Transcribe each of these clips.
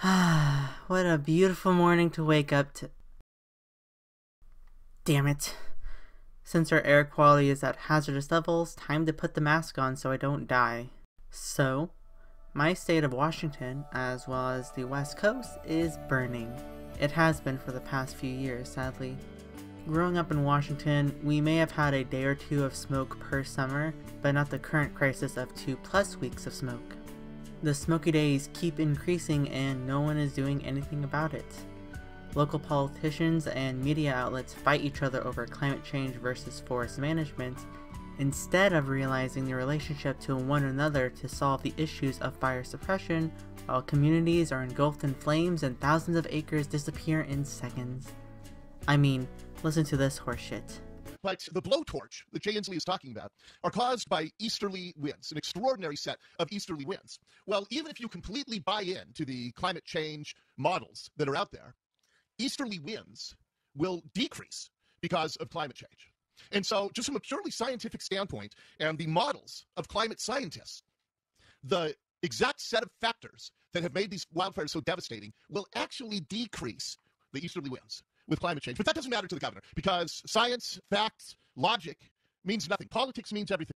What a beautiful morning to wake up to. Damn it. Since our air quality is at hazardous levels, time to put the mask on so I don't die. So, my state of Washington, as well as the West Coast, is burning. It has been for the past few years, sadly. Growing up in Washington, we may have had a day or two of smoke per summer, but not the current crisis of 2+ weeks of smoke. The smoky days keep increasing and no one is doing anything about it. Local politicians and media outlets fight each other over climate change versus forest management, instead of realizing the relationship to one another to solve the issues of fire suppression, while communities are engulfed in flames and thousands of acres disappear in seconds. I mean, listen to this horseshit. But the blowtorch that Jay Inslee is talking about are caused by easterly winds, an extraordinary set of easterly winds. Well, even if you completely buy into the climate change models that are out there, easterly winds will decrease because of climate change. And so just from a purely scientific standpoint and the models of climate scientists, the exact set of factors that have made these wildfires so devastating will actually decrease the easterly winds with climate change. But that doesn't matter to the governor because science, facts, logic means nothing. Politics means everything.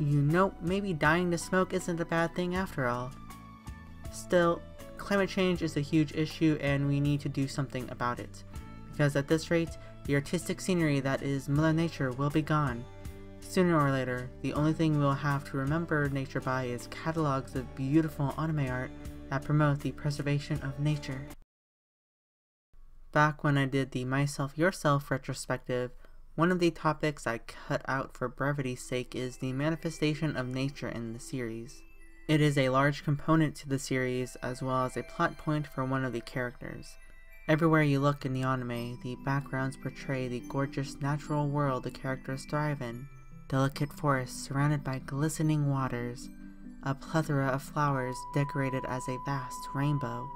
You know, maybe dying to smoke isn't a bad thing after all. Still, climate change is a huge issue and we need to do something about it. Because at this rate, the artistic scenery that is Mother Nature will be gone. Sooner or later, the only thing we'll have to remember nature by is catalogs of beautiful anime art that promote the preservation of nature. Back when I did the Myself Yourself retrospective, one of the topics I cut out for brevity's sake is the manifestation of nature in the series. It is a large component to the series as well as a plot point for one of the characters. Everywhere you look in the anime, the backgrounds portray the gorgeous natural world the characters thrive in. Delicate forests surrounded by glistening waters, a plethora of flowers decorated as a vast rainbow,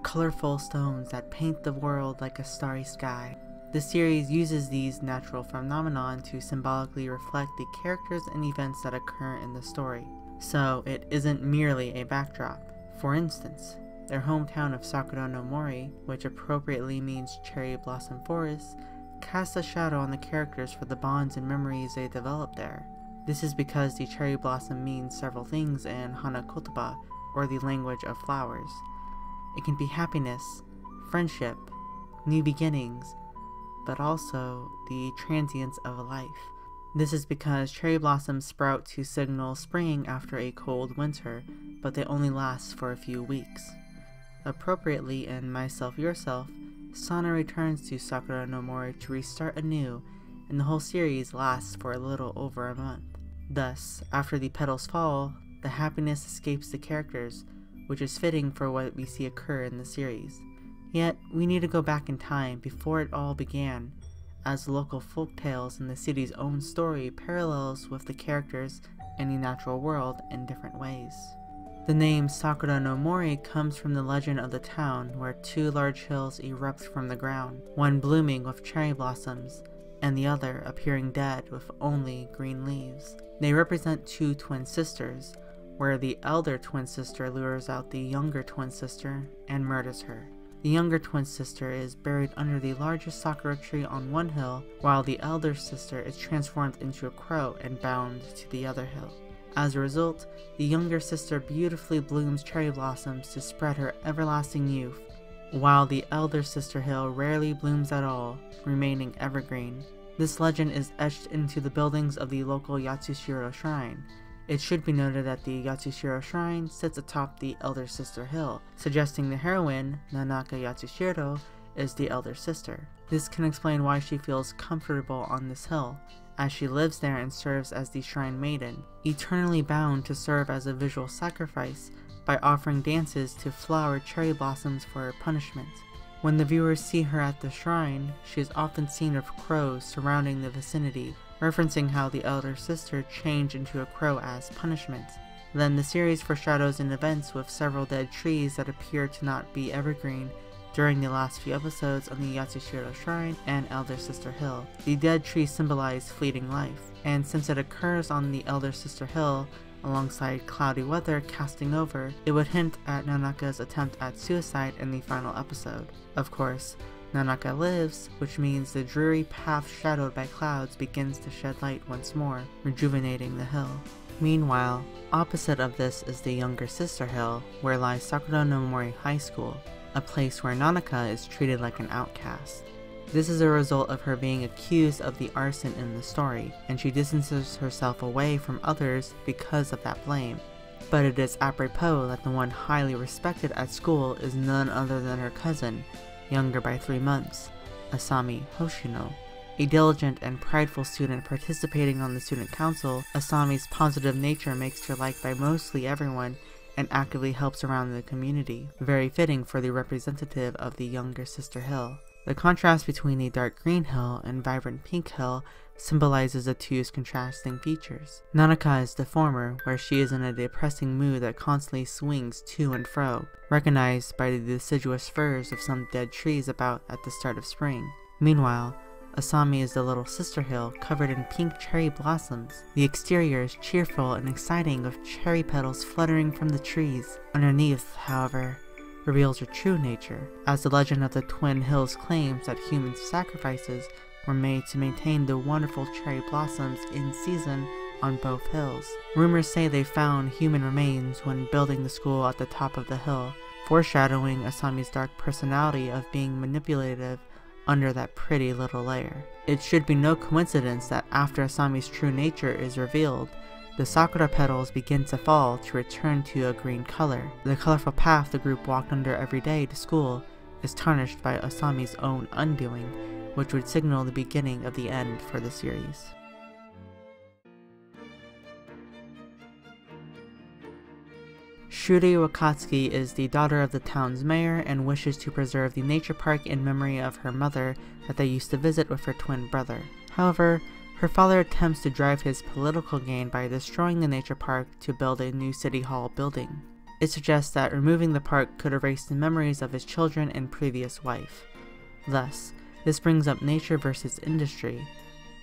colorful stones that paint the world like a starry sky. The series uses these natural phenomena to symbolically reflect the characters and events that occur in the story, so it isn't merely a backdrop. For instance, their hometown of Sakura no Mori, which appropriately means Cherryblossom Forest, casts a shadow on the characters for the bonds and memories they develop there. This is because the cherry blossom means several things in Hana Kotoba, or the language of flowers. It can be happiness, friendship, new beginnings, but also the transience of life. This is because cherry blossoms sprout to signal spring after a cold winter, but they only last for a few weeks. Appropriately in Myself Yourself, Sana returns to Sakura no Mori to restart anew, and the whole series lasts for a little over a month. Thus, after the petals fall, the happiness escapes the characters, which is fitting for what we see occur in the series. Yet, we need to go back in time before it all began, as local folk tales in the city's own story parallels with the characters and the natural world in different ways. The name Sakura no Mori comes from the legend of the town where two large hills erupt from the ground, one blooming with cherry blossoms, and the other appearing dead with only green leaves. They represent two twin sisters, where the elder twin sister lures out the younger twin sister and murders her. The younger twin sister is buried under the largest sakura tree on one hill, while the elder sister is transformed into a crow and bound to the other hill. As a result, the younger sister beautifully blooms cherry blossoms to spread her everlasting youth, while the elder sister hill rarely blooms at all, remaining evergreen. This legend is etched into the buildings of the local Yatsushiro Shrine. It should be noted that the Yatsushiro Shrine sits atop the elder sister hill, suggesting the heroine, Nanaka Yatsushiro, is the elder sister. This can explain why she feels comfortable on this hill, as she lives there and serves as the Shrine Maiden, eternally bound to serve as a visual sacrifice by offering dances to flowered cherry blossoms for her punishment. When the viewers see her at the shrine, she is often seen with crows surrounding the vicinity, referencing how the elder sister changed into a crow as punishment. Then the series foreshadows in events with several dead trees that appear to not be evergreen during the last few episodes on the Yatsushiro Shrine and Elder Sister Hill. The dead trees symbolize fleeting life, and since it occurs on the Elder Sister Hill, alongside cloudy weather casting over, it would hint at Nanaka's attempt at suicide in the final episode. Of course, Nanaka lives, which means the dreary path shadowed by clouds begins to shed light once more, rejuvenating the hill. Meanwhile, opposite of this is the younger sister hill, where lies Sakura no Mori High School, a place where Nanaka is treated like an outcast. This is a result of her being accused of the arson in the story, and she distances herself away from others because of that blame. But it is apropos that the one highly respected at school is none other than her cousin, younger by 3 months, Asami Hoshino. A diligent and prideful student participating on the student council, Asami's positive nature makes her liked by mostly everyone and actively helps around the community, very fitting for the representative of the younger sister hill. The contrast between the dark green hill and vibrant pink hill symbolizes the two's contrasting features. Nanaka is the former, where she is in a depressing mood that constantly swings to and fro, recognized by the deciduous firs of some dead trees about at the start of spring. Meanwhile, Asami is the little sister hill covered in pink cherry blossoms. The exterior is cheerful and exciting with cherry petals fluttering from the trees. Underneath, however, reveals her true nature, as the legend of the Twin Hills claims that human sacrifices were made to maintain the wonderful cherry blossoms in season on both hills. Rumors say they found human remains when building the school at the top of the hill, foreshadowing Asami's dark personality of being manipulative under that pretty little layer. It should be no coincidence that after Asami's true nature is revealed, the sakura petals begin to fall to return to a green color. The colorful path the group walked under every day to school is tarnished by Asami's own undoing, which would signal the beginning of the end for the series. Shuri Wakatsuki is the daughter of the town's mayor and wishes to preserve the nature park in memory of her mother that they used to visit with her twin brother. However, her father attempts to drive his political gain by destroying the nature park to build a new city hall building. It suggests that removing the park could erase the memories of his children and previous wife. Thus, this brings up nature versus industry.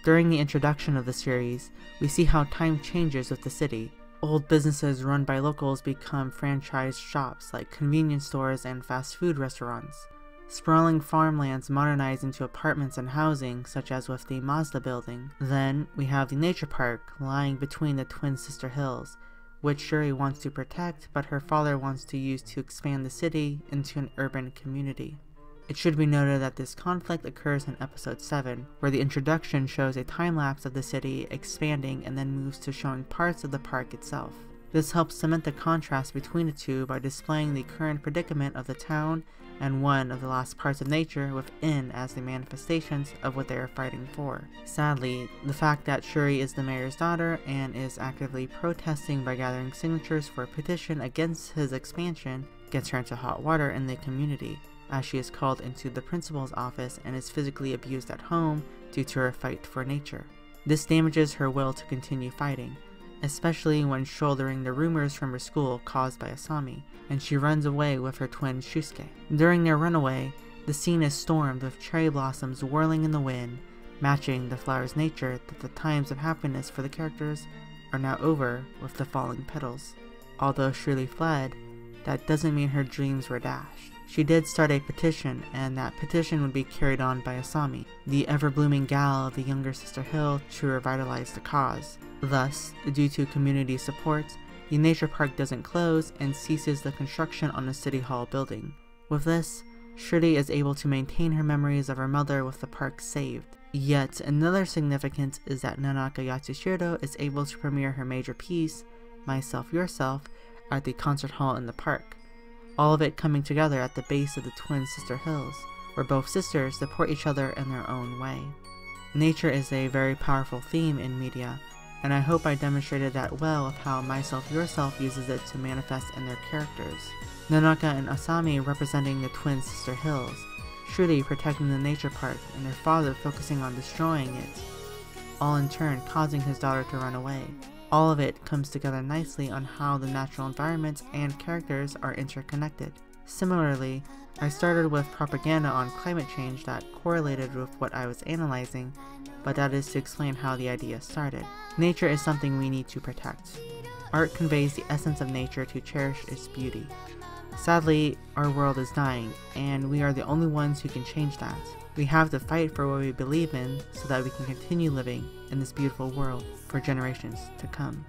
During the introduction of the series, we see how time changes with the city. Old businesses run by locals become franchise shops like convenience stores and fast food restaurants. Sprawling farmlands modernize into apartments and housing, such as with the Mazda building. Then, we have the nature park lying between the twin sister hills, which Shuri wants to protect, but her father wants to use to expand the city into an urban community. It should be noted that this conflict occurs in episode 7, where the introduction shows a time-lapse of the city expanding and then moves to showing parts of the park itself. This helps cement the contrast between the two by displaying the current predicament of the town and one of the last parts of nature within as the manifestations of what they are fighting for. Sadly, the fact that Shuri is the mayor's daughter and is actively protesting by gathering signatures for a petition against his expansion gets her into hot water in the community, as she is called into the principal's office and is physically abused at home due to her fight for nature. This damages her will to continue fighting, especially when shouldering the rumors from her school caused by Asami, and she runs away with her twin Shusuke. During their runaway, the scene is stormed with cherry blossoms whirling in the wind, matching the flower's nature that the times of happiness for the characters are now over with the falling petals. Although Shuri fled, that doesn't mean her dreams were dashed. She did start a petition, and that petition would be carried on by Asami, the ever-blooming gal of the younger sister hill, to revitalize the cause. Thus, due to community support, the nature park doesn't close and ceases the construction on the city hall building. With this, Shuri is able to maintain her memories of her mother with the park saved. Yet another significance is that Nanaka Yatsushiro is able to premiere her major piece, Myself Yourself, at the concert hall in the park. All of it coming together at the base of the twin sister hills, where both sisters support each other in their own way. Nature is a very powerful theme in media, and I hope I demonstrated that well with how Myself Yourself uses it to manifest in their characters. Nanaka and Asami representing the twin sister hills, Shuri protecting the nature park, and her father focusing on destroying it, all in turn causing his daughter to run away. All of it comes together nicely on how the natural environments and characters are interconnected. Similarly, I started with propaganda on climate change that correlated with what I was analyzing, but that is to explain how the idea started. Nature is something we need to protect. Art conveys the essence of nature to cherish its beauty. Sadly, our world is dying, and we are the only ones who can change that. We have to fight for what we believe in so that we can continue living in this beautiful world for generations to come.